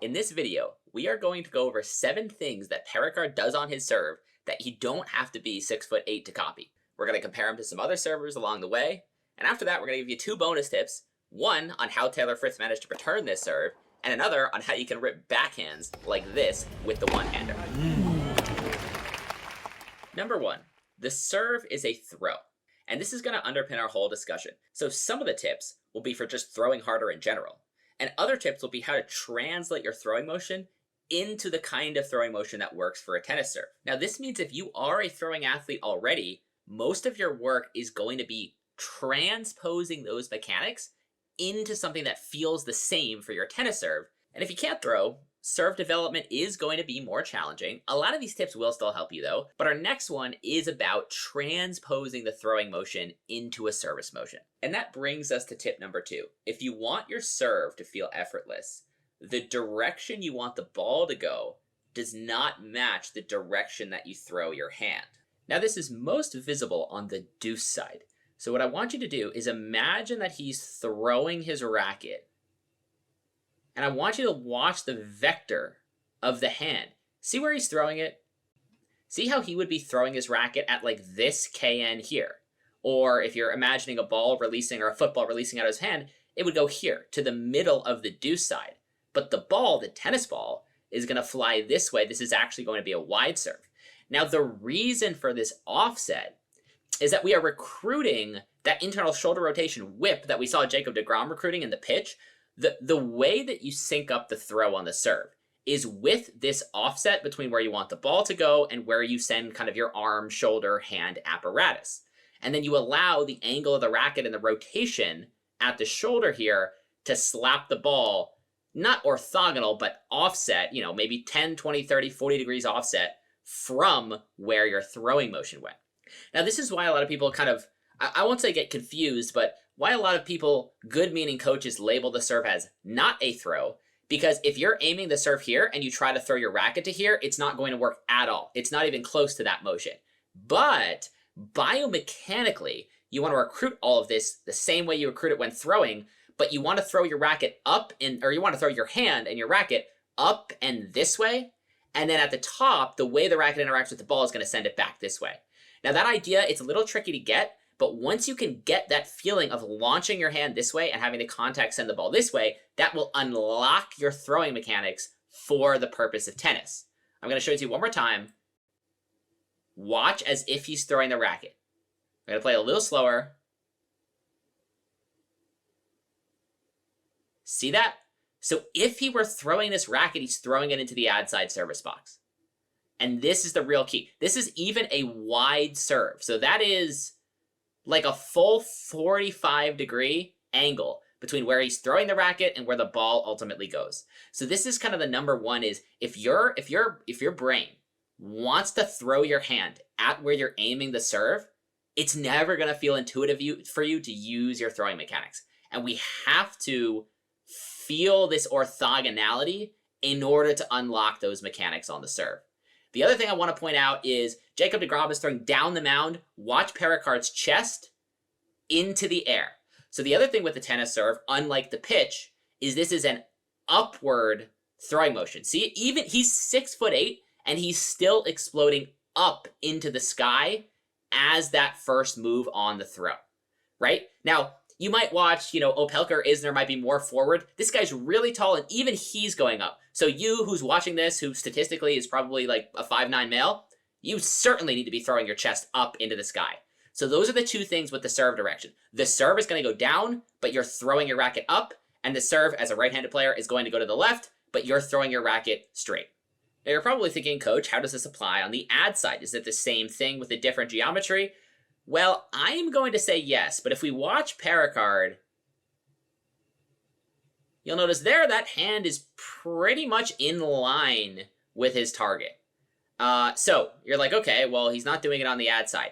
In this video, we are going to go over 7 things that Perricard does on his serve that you don't have to be 6'8" to copy. We're going to compare him to some other servers along the way, and after that we're going to give you 2 bonus tips, one on how Taylor Fritz managed to return this serve, and another on how you can rip backhands like this with the one-hander. Number 1, the serve is a throw. And this is going to underpin our whole discussion. So some of the tips will be for just throwing harder in general. And other tips will be how to translate your throwing motion into the kind of throwing motion that works for a tennis serve. Now this means if you are a throwing athlete already, most of your work is going to be transposing those mechanics into something that feels the same for your tennis serve. And if you can't throw, serve development is going to be more challenging. A lot of these tips will still help you though, but our next one is about transposing the throwing motion into a service motion. And that brings us to tip number 2. If you want your serve to feel effortless, the direction you want the ball to go does not match the direction that you throw your hand. Now this is most visible on the deuce side. So what I want you to do is imagine that he's throwing his racket, and I want you to watch the vector of the hand. See where he's throwing it? See how he would be throwing his racket at like this KN here. Or if you're imagining a ball releasing or a football releasing out of his hand, it would go here to the middle of the deuce side. But the ball, the tennis ball, is going to fly this way. This is actually going to be a wide serve. Now the reason for this offset is that we are recruiting that internal shoulder rotation whip that we saw Jacob deGrom recruiting in the pitch. The way that you sync up the throw on the serve is with this offset between where you want the ball to go and where you send kind of your arm, shoulder, hand apparatus. And then you allow the angle of the racket and the rotation at the shoulder here to slap the ball, not orthogonal, but offset, maybe 10, 20, 30, 40 degrees offset from where your throwing motion went. Now, this is why a lot of people kind of, I won't say get confused, but why a lot of people, good-meaning coaches, label the serve as not a throw, because if you're aiming the serve here and you try to throw your racket to here, it's not going to work at all. It's not even close to that motion. But biomechanically, you want to recruit all of this the same way you recruit it when throwing, but you want to throw your racket up, or you want to throw your hand and your racket up and this way, and then at the top, the way the racket interacts with the ball is going to send it back this way. Now that idea, it's a little tricky to get, but once you can get that feeling of launching your hand this way and having the contact send the ball this way, that will unlock your throwing mechanics for the purpose of tennis. I'm going to show it to you one more time. Watch as if he's throwing the racket. I'm going to play a little slower. See that? So if he were throwing this racket, he's throwing it into the ad side service box. And this is the real key. This is even a wide serve. So that is like a full 45-degree angle between where he's throwing the racket and where the ball ultimately goes. So this is kind of the number 1 is if your brain wants to throw your hand at where you're aiming the serve, it's never going to feel intuitive for you to use your throwing mechanics. And we have to feel this orthogonality in order to unlock those mechanics on the serve. The other thing I want to point out is Jacob deGrom is throwing down the mound. Watch Perricard's chest into the air. So the other thing with the tennis serve, unlike the pitch, is this is an upward throwing motion. See, even he's 6'8", and he's still exploding up into the sky as that first move on the throw, right? Now, you might watch, Opelka or Isner might be more forward. This guy's really tall, and even he's going up. So you, who's watching this, who statistically is probably like a 5'9" male, you certainly need to be throwing your chest up into the sky. So those are the 2 things with the serve direction. The serve is going to go down, but you're throwing your racket up, and the serve, as a right-handed player, is going to go to the left, but you're throwing your racket straight. Now you're probably thinking, Coach, how does this apply on the ad side? Is it the same thing with a different geometry? Well, I'm going to say yes, but if we watch Perricard, you'll notice there that hand is pretty much in line with his target. So you're like, okay, well, he's not doing it on the ad side.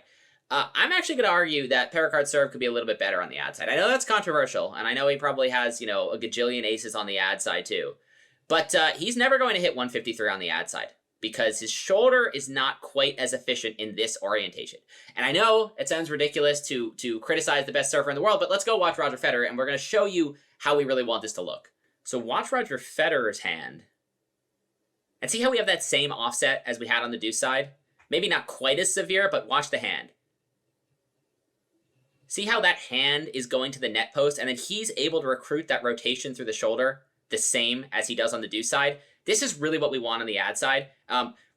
I'm actually going to argue that Perricard's serve could be a little bit better on the ad side. I know that's controversial, and I know he probably has, a gajillion aces on the ad side too. But he's never going to hit 153 on the ad side. because his shoulder is not quite as efficient in this orientation. And I know it sounds ridiculous to criticize the best surfer in the world, but let's go watch Roger Federer, and we're going to show you how we really want this to look. So watch Roger Federer's hand. And see how we have that same offset as we had on the deuce side? Maybe not quite as severe, but watch the hand. See how that hand is going to the net post, and then he's able to recruit that rotation through the shoulder the same as he does on the deuce side? This is really what we want on the ad side.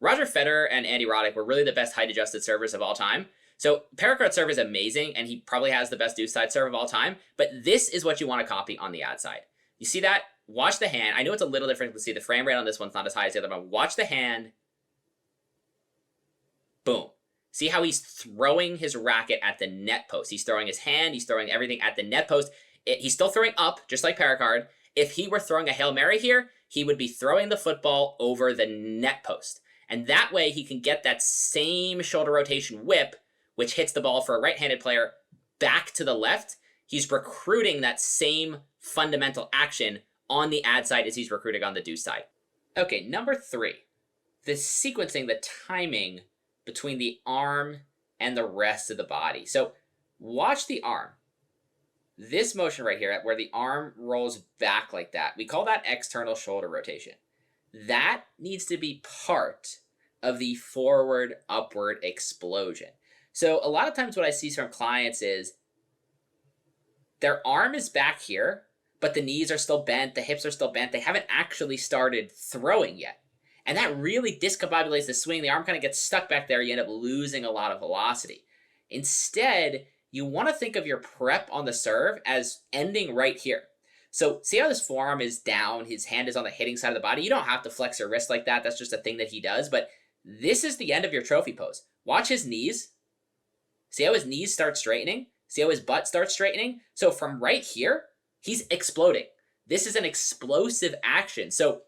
Roger Federer and Andy Roddick were really the best height-adjusted servers of all time. So Perricard's serve is amazing, and he probably has the best deuce side serve of all time, but this is what you want to copy on the ad side. You see that? Watch the hand. I know it's a little different to see the frame rate on this one's not as high as the other one. Watch the hand. Boom. See how he's throwing his racket at the net post. He's throwing his hand. He's throwing everything at the net post. He's still throwing up, just like Perricard. If he were throwing a Hail Mary here, he would be throwing the football over the net post. And that way he can get that same shoulder rotation whip, which hits the ball for a right-handed player back to the left. He's recruiting that same fundamental action on the ad side as he's recruiting on the deuce side. Okay, number 3. The sequencing, the timing between the arm and the rest of the body. So watch the arm. This motion right here, where the arm rolls back like that, we call that external shoulder rotation. That needs to be part of the forward upward explosion. So a lot of times what I see from clients is their arm is back here, but the knees are still bent, the hips are still bent. They haven't actually started throwing yet. And that really discombobulates the swing. The arm kind of gets stuck back there. You end up losing a lot of velocity. Instead, you want to think of your prep on the serve as ending right here. So see how this forearm is down, his hand is on the hitting side of the body? You don't have to flex your wrist like that. That's just a thing that he does. But this is the end of your trophy pose. Watch his knees. See how his knees start straightening? See how his butt starts straightening? So from right here, he's exploding. This is an explosive action. So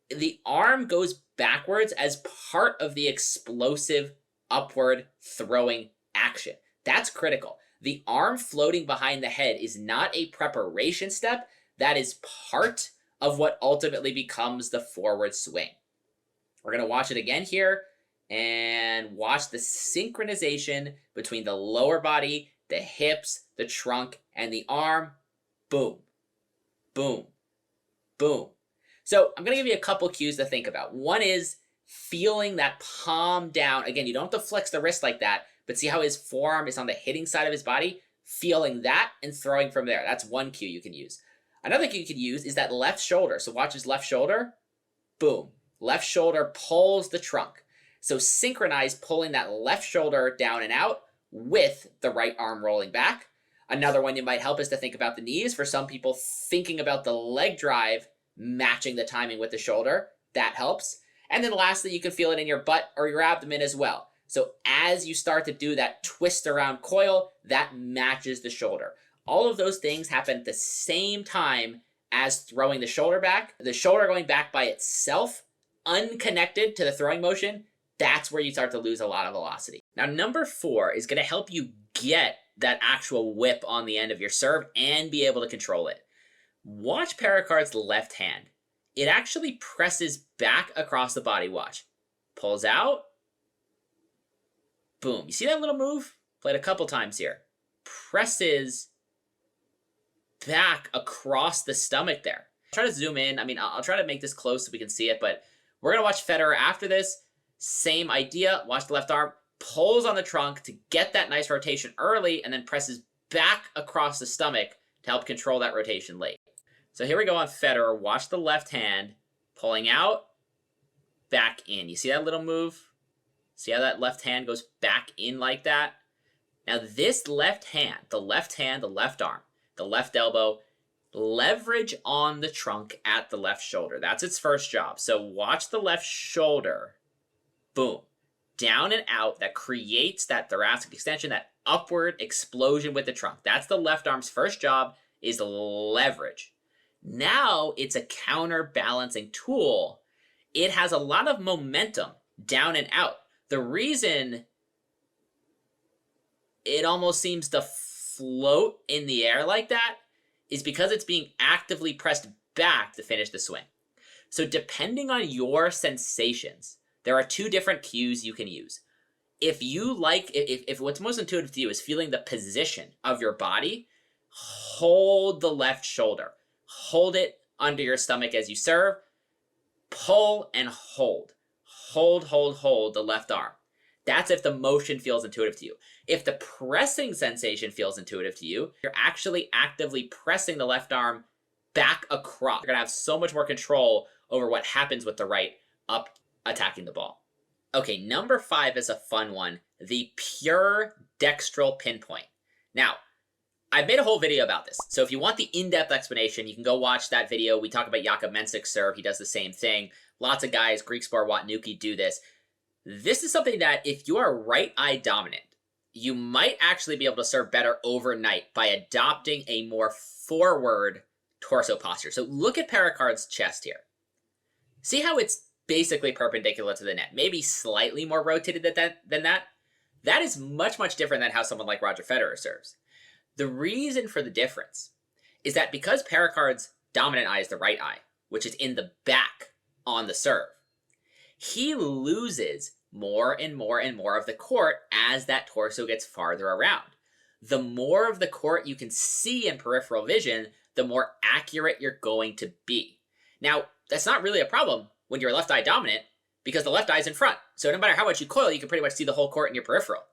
the arm goes backwards as part of the explosive upward throwing action. That's critical. The arm floating behind the head is not a preparation step. That is part of what ultimately becomes the forward swing. We're going to watch it again here and watch the synchronization between the lower body, the hips, the trunk, and the arm. Boom, boom, boom. So I'm going to give you a couple cues to think about. One is feeling that palm down. Again, you don't have to flex the wrist like that, but see how his forearm is on the hitting side of his body? Feeling that and throwing from there. That's one cue you can use. Another cue you can use is that left shoulder. So watch his left shoulder. Boom. Left shoulder pulls the trunk. So synchronize pulling that left shoulder down and out with the right arm rolling back. Another one you might help is to think about the knees. For some people, thinking about the leg drive matching the timing with the shoulder. That helps. And then lastly, you can feel it in your butt or your abdomen as well. So as you start to do that twist around coil, that matches the shoulder. All of those things happen at the same time as throwing the shoulder back. The shoulder going back by itself, unconnected to the throwing motion, that's where you start to lose a lot of velocity. Now, number 4 is going to help you get that actual whip on the end of your serve and be able to control it. Watch Perricard's left hand. It actually presses back across the body. Watch. Pulls out. Boom. You see that little move? Played a couple times here. Presses back across the stomach there. Try to zoom in. I mean, I'll try to make this close so we can see it, but we're going to watch Federer after this. Same idea. Watch the left arm. Pulls on the trunk to get that nice rotation early and then presses back across the stomach to help control that rotation late. So here we go on Federer. Watch the left hand. Pulling out. Back in. You see that little move? See how that left hand goes back in like that? Now this left hand, the left arm, the left elbow, leverage on the trunk at the left shoulder. That's its first job. So watch the left shoulder. Boom. Down and out. That creates that thoracic extension, that upward explosion with the trunk. That's the left arm's first job, is leverage. Now it's a counterbalancing tool. It has a lot of momentum down and out. The reason it almost seems to float in the air like that is because it's being actively pressed back to finish the swing. So depending on your sensations, there are 2 different cues you can use. If you like, if what's most intuitive to you is feeling the position of your body, hold the left shoulder. Hold it under your stomach as you serve. pull and hold. Hold, hold, hold the left arm. That's if the motion feels intuitive to you. If the pressing sensation feels intuitive to you, you're actually actively pressing the left arm back across. You're going to have so much more control over what happens with the right up attacking the ball. Okay, number 5 is a fun one, the Pure-Dextral Pinpoint. Now, I've made a whole video about this, so if you want the in-depth explanation, you can go watch that video. We talk about Jakub Mensic's serve. He does the same thing. Lots of guys, Griekspoor, Watnuki, do this. This is something that if you are right eye dominant, you might actually be able to serve better overnight by adopting a more forward torso posture. So look at Perricard's chest here. See how it's basically perpendicular to the net, maybe slightly more rotated than that? That is much, much different than how someone like Roger Federer serves. The reason for the difference is that because Perricard's dominant eye is the right eye, which is in the back on the serve, he loses more and more and more of the court as that torso gets farther around. The more of the court you can see in peripheral vision, the more accurate you're going to be. Now, that's not really a problem when you're left eye dominant because the left eye is in front. So no matter how much you coil, you can pretty much see the whole court in your peripheral.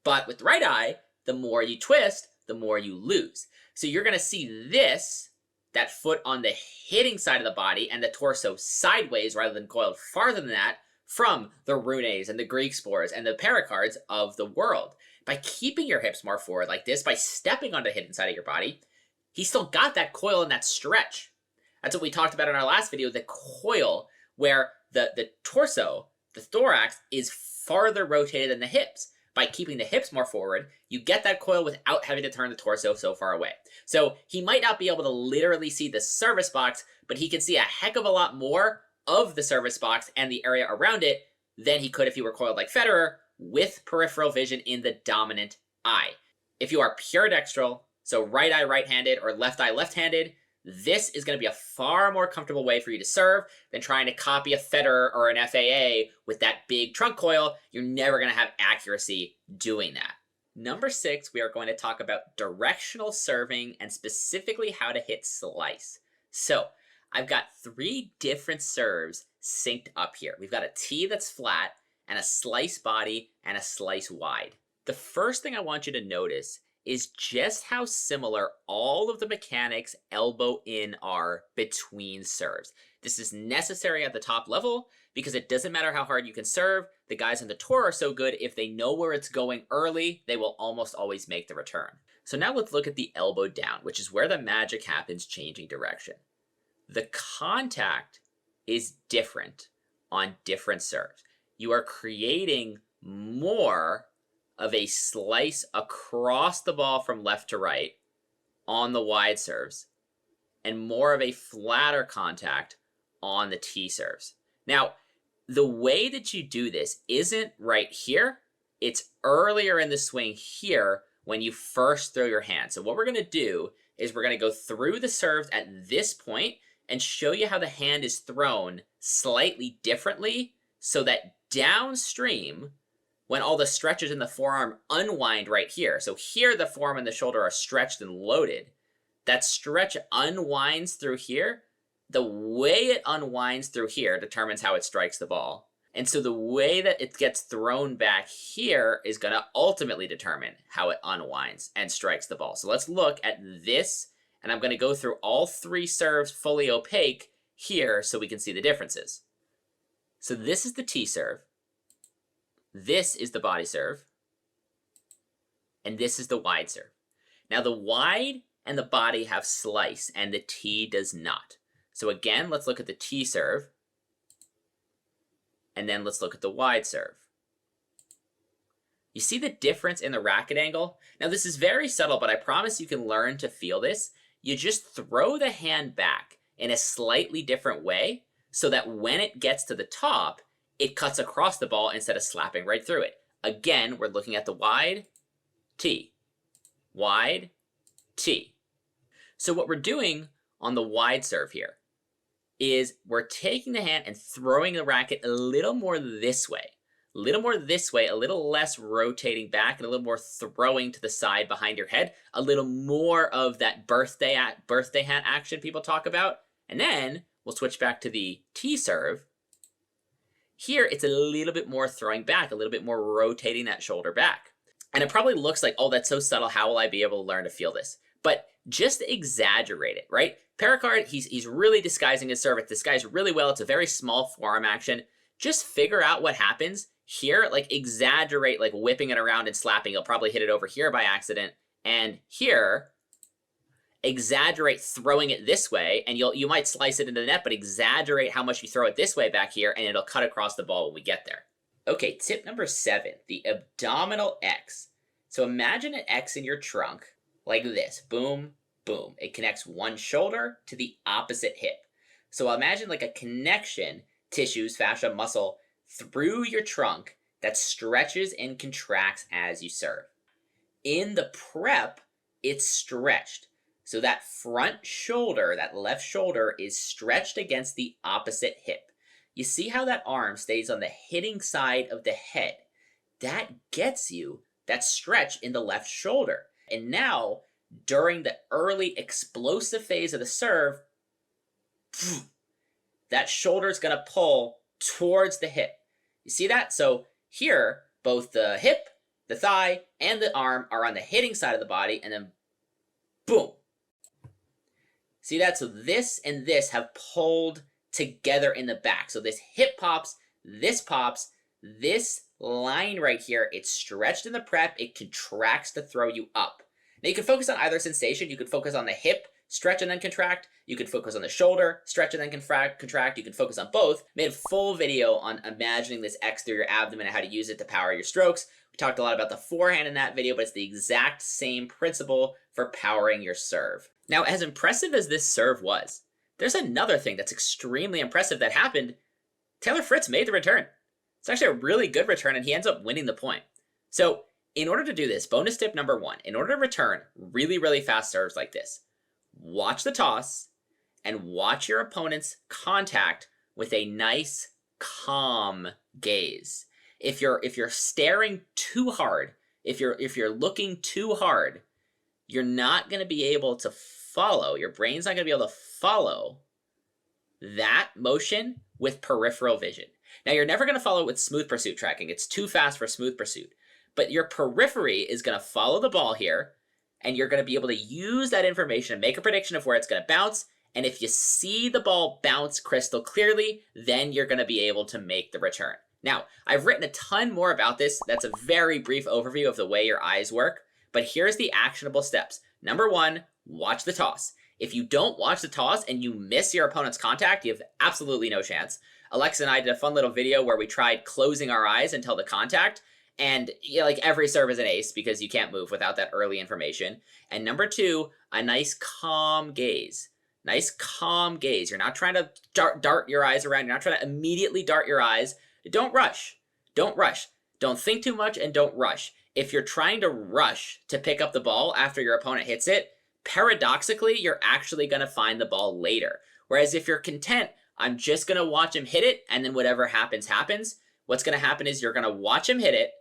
But with the right eye, the more you twist, the more you lose. So you're going to see this, that foot on the hitting side of the body and the torso sideways rather than coiled farther than that from the Runes and the Griekspoors and the Perricards of the world. By keeping your hips more forward like this, by stepping on the hidden side of your body, he's still got that coil and that stretch. That's what we talked about in our last video, the coil, where the torso, the thorax, is farther rotated than the hips. By keeping the hips more forward, you get that coil without having to turn the torso so far away. So he might not be able to literally see the service box, but he can see a heck of a lot more of the service box and the area around it than he could if he were coiled like Federer with peripheral vision in the dominant eye. If you are pure dextral, so right eye right-handed or left eye left-handed, this is going to be a far more comfortable way for you to serve than trying to copy a Federer or an FAA with that big trunk coil. You're never going to have accuracy doing that. Number 6, we are going to talk about directional serving and specifically how to hit slice. So I've got 3 different serves synced up here. We've got a T that's flat and a slice body and a slice wide. The first thing I want you to notice is just how similar all of the mechanics elbow in are between serves. This is necessary at the top level because it doesn't matter how hard you can serve. The guys on the tour are so good, if they know where it's going early, they will almost always make the return. So now let's look at the elbow down, which is where the magic happens changing direction. The contact is different on different serves. You are creating more of a slice across the ball from left to right on the wide serves and more of a flatter contact on the T serves. Now, the way that you do this isn't right here. It's earlier in the swing here when you first throw your hand. So what we're going to do is we're going to go through the serves at this point and show you how the hand is thrown slightly differently so that downstream, when all the stretches in the forearm unwind right here. So here the forearm and the shoulder are stretched and loaded. That stretch unwinds through here. The way it unwinds through here determines how it strikes the ball. And so the way that it gets thrown back here is going to ultimately determine how it unwinds and strikes the ball. So let's look at this, and I'm going to go through all 3 serves fully opaque here so we can see the differences. So this is the T serve. This is the body serve, and this is the wide serve. Now the wide and the body have slice, and the T does not. So again, let's look at the T serve, and then let's look at the wide serve. You see the difference in the racket angle? Now this is very subtle, but I promise you can learn to feel this. You just throw the hand back in a slightly different way so that when it gets to the top, it cuts across the ball instead of slapping right through it. Again, we're looking at the wide, T, wide, T. So what we're doing on the wide serve here is we're taking the hand and throwing the racket a little more this way, a little less rotating back, and a little more throwing to the side behind your head, a little more of that birthday hat action people talk about. And then we'll switch back to the T serve. Here, it's a little bit more throwing back, a little bit more rotating that shoulder back. And it probably looks like, oh, that's so subtle. How will I be able to learn to feel this? But just exaggerate it, right? Perricard, he's really disguising his serve. It disguised really well. It's a very small forearm action. Just figure out what happens here. Like exaggerate, like whipping it around and slapping. You'll probably hit it over here by accident. And here, exaggerate throwing it this way, and you might slice it into the net, but exaggerate how much you throw it this way back here, and it'll cut across the ball when we get there. Okay, tip number 7, the Abdominal X. So imagine an X in your trunk like this. Boom, boom. It connects one shoulder to the opposite hip. So imagine like a connection, tissues, fascia, muscle, through your trunk that stretches and contracts as you serve. In the prep, it's stretched. So that front shoulder, that left shoulder, is stretched against the opposite hip. You see how that arm stays on the hitting side of the head. That gets you that stretch in the left shoulder. And now, during the early explosive phase of the serve, that shoulder is going to pull towards the hip. You see that? So here, both the hip, the thigh, and the arm are on the hitting side of the body, and then boom. See that? So this and this have pulled together in the back. So this hip pops, this line right here, it's stretched in the prep, it contracts to throw you up. Now you can focus on either sensation. You could focus on the hip, stretch and then contract. You could focus on the shoulder, stretch and then contract. You can focus on both. Made a full video on imagining this X through your abdomen and how to use it to power your strokes. We talked a lot about the forehand in that video, but it's the exact same principle for powering your serve. Now, as impressive as this serve was, there's another thing that's extremely impressive that happened. Taylor Fritz made the return. It's actually a really good return, and he ends up winning the point. So in order to do this, bonus tip number 1, in order to return really, really fast serves like this, watch the toss and watch your opponent's contact with a nice, calm gaze. If you're staring too hard, if you're looking too hard, you're not going to be able to follow. Your brain's not going to be able to follow that motion with peripheral vision. Now, you're never going to follow it with smooth pursuit tracking. It's too fast for smooth pursuit. But your periphery is going to follow the ball here, and you're going to be able to use that information and make a prediction of where it's going to bounce. And if you see the ball bounce crystal clearly, then you're going to be able to make the return. Now, I've written a ton more about this. That's a very brief overview of the way your eyes work. But here's the actionable steps. Number 1, watch the toss. If you don't watch the toss and you miss your opponent's contact, you have absolutely no chance. Alexa and I did a fun little video where we tried closing our eyes until the contact. And like every serve is an ace because you can't move without that early information. And number 2, a nice calm gaze. Nice calm gaze. You're not trying to dart your eyes around. You're not trying to immediately dart your eyes. Don't rush. Don't rush. Don't think too much and don't rush. If you're trying to rush to pick up the ball after your opponent hits it, paradoxically, you're actually going to find the ball later. Whereas if you're content, I'm just going to watch him hit it, and then whatever happens, happens. What's going to happen is you're going to watch him hit it.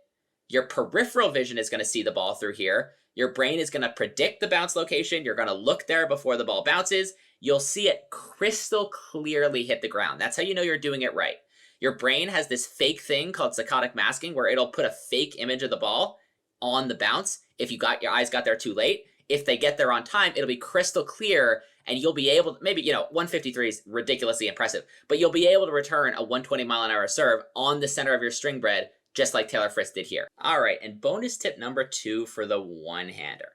Your peripheral vision is going to see the ball through here. Your brain is going to predict the bounce location. You're going to look there before the ball bounces. You'll see it crystal clearly hit the ground. That's how you know you're doing it right. Your brain has this fake thing called saccadic masking where it'll put a fake image of the ball on the bounce if your eyes got there too late. If they get there on time, it'll be crystal clear, and you'll be able to, maybe, 153 is ridiculously impressive, but you'll be able to return a 120-mile-an-hour serve on the center of your string bread, just like Taylor Fritz did here. All right, and bonus tip number 2 for the one-hander.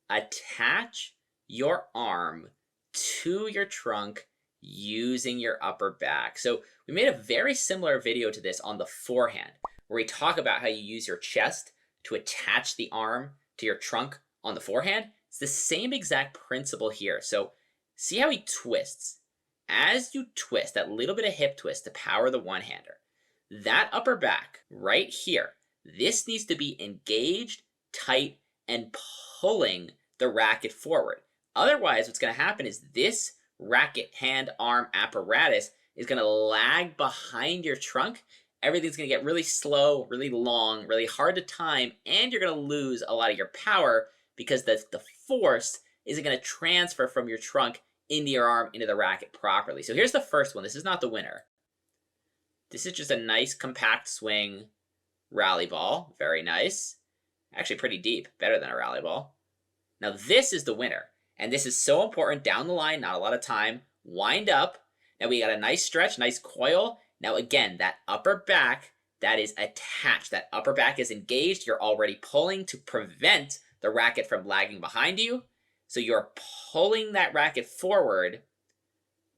Attach your arm to your trunk using your upper back. So we made a very similar video to this on the forehand, where we talk about how you use your chest to attach the arm to your trunk on the forehand. It's the same exact principle here. So see how he twists. As you twist, that little bit of hip twist to power the one-hander, that upper back right here, this needs to be engaged, tight, and pulling the racket forward. Otherwise, what's going to happen is this racket, hand, arm apparatus is going to lag behind your trunk. Everything's going to get really slow, really long, really hard to time, and you're going to lose a lot of your power because the force isn't going to transfer from your trunk into your arm, into the racket properly. So here's the first one. This is not the winner. This is just a nice compact swing rally ball. Very nice. Actually pretty deep. Better than a rally ball. Now this is the winner. And this is so important down the line. Not a lot of time. Wind up. Now we got a nice stretch, nice coil. Now again, that upper back, that is attached. That upper back is engaged. You're already pulling to prevent the racket from lagging behind you. So you're pulling that racket forward.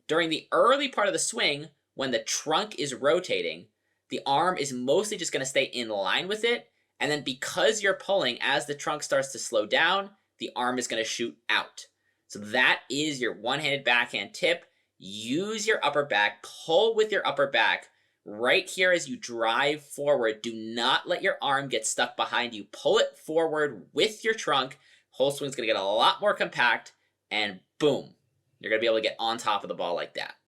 During the early part of the swing, when the trunk is rotating, the arm is mostly just going to stay in line with it. And then because you're pulling, as the trunk starts to slow down, the arm is going to shoot out. So that is your one-handed backhand tip. Use your upper back, pull with your upper back. Right here as you drive forward, do not let your arm get stuck behind you. Pull it forward with your trunk. Whole swing's going to get a lot more compact, and boom, you're going to be able to get on top of the ball like that.